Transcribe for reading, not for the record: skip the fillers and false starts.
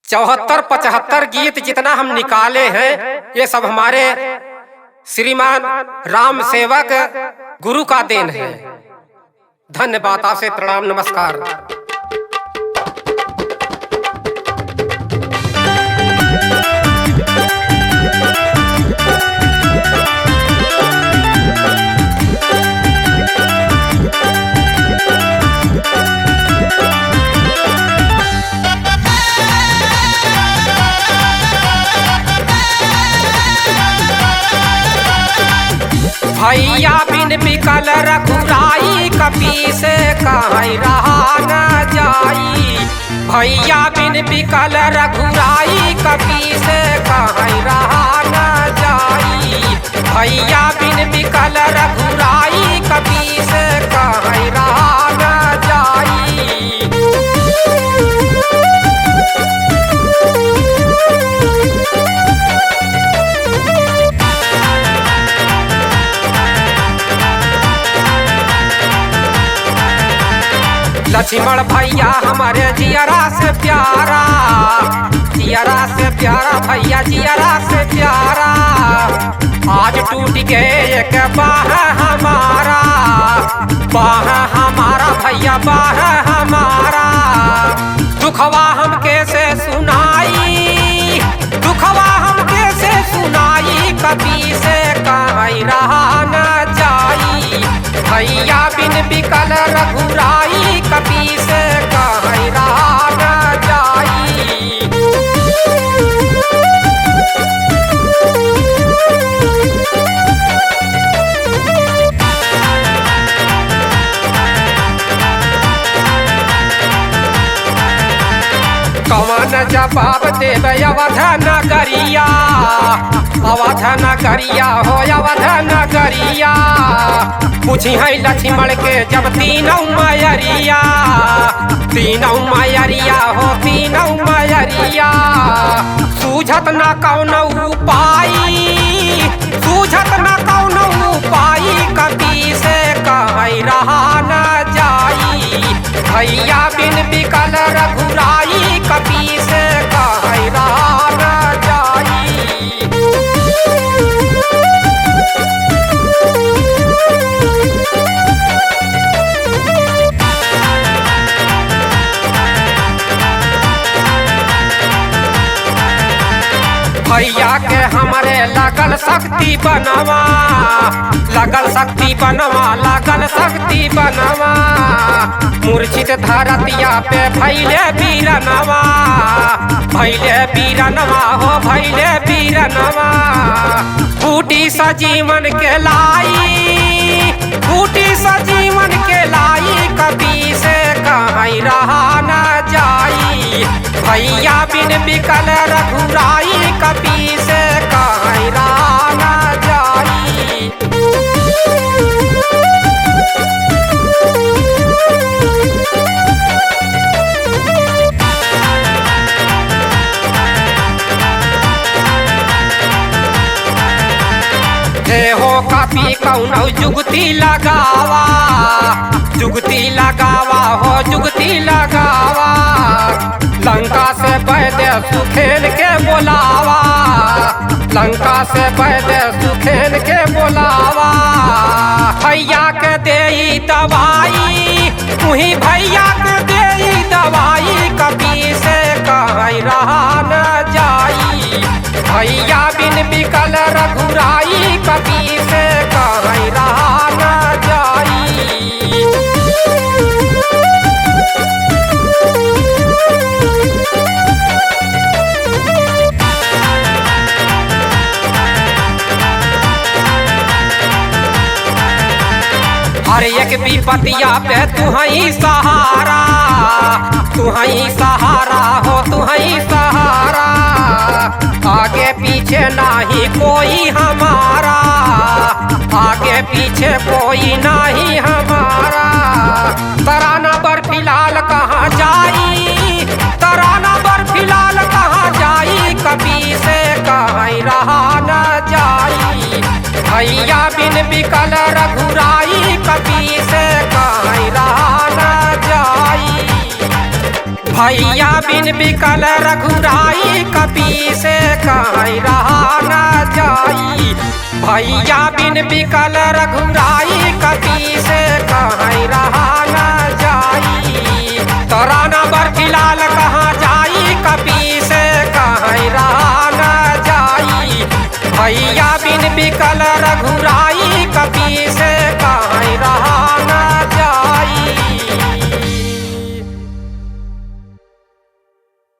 74-75 गीत जितना हम निकाले हैं, ये सब हमारे श्रीमान राम सेवक गुरु का देन है। धन्यवाद, आपसे प्रणाम, नमस्कार। भैया बिन बिकल रघुराई, कपी से कहीं रहा न जाई। भैया बिन बिकल रघुराई, कपी से कहीं रहा न जाई। भैया बिन बिकल रघुराई, कपी से कहीं रहा न जाई। लक्ष्मण भैया हमारे जियरा से प्यारा, जियरा से प्यारा भैया, जियरा से प्यारा। आज टूट गए एक बाह हमारा, बाह हमारा भैया, बाह हमारा। दुखवा हम कैसे सुनाई, दुखवा हम कैसे सुनाई, कभी से कहीं रहा न जाई। भैया बिन बिकल रघुराई, कभी से कहीं रहा न जाई। कौन जवाब देवे अवध नगरिया, अवध नगरिया हो अवध नगरिया। पूछी है लक्ष्मण के जब तीनों मयरिया, तीनों मयरिया हो तीनों मयरिया। सूझत न कौन उपाय, सूझत न कौन उपाय, कभी से कहीं रहा न जाई। भैया बिन बिकल रघुराई, कभी से कहीं रहा न जाई। भैया के हमारे लगल शक्ति बनवा, लगल शक्ति बनवा, लगल शक्ति बनवा। मूर्छित धरतिया पे भैले बीरनवा, भैले बीरनवा हो भैले बीरनवा। फूटी सजीवन के लाई, फूटी सजीवन के लाई, कभी से कहीं रहा न जाई। भैया बिन बिकल रघुराई, कभी से कहीं रहा न जाई। हो कपी कौनो जुगती लगावा, जुगती लगावा हो जुगती लगावा। लंका से बैदे सुखेन के बोलावा, लंका से बैदे सुखेन के बोलावा। भैया के देई दवाई, तुही भैया के देई दवाई, कभी से कहीं रहा न जाई। भैया बिन बिकल रघुराई, कभी से कहीं रहा न जाई। हर एक विपतिया पे तुहई सहारा, तुहई सहारा हो तुहई सहारा। आगे पीछे नाही कोई हमारा, आगे पीछे कोई नहीं हमारा। तराना पर फिलहाल कहाँ जाई, तराना पर फिलहाल कहाँ जाई, कभी से कहीं रहा न जाई। भैया बिन बिकल रघुराई, कभी से कहीं रहा न जाई। भैया बिन बिकल रघुराई कपी से कहीं रहा न जाई। भैया बिन बिकल रघुराई कपी से कहीं रहा न जाई। तोरा न बरफिलाल कहाँ जाई कपी से कहीं रहा न जाई। भैया बिन बिकल रघुराई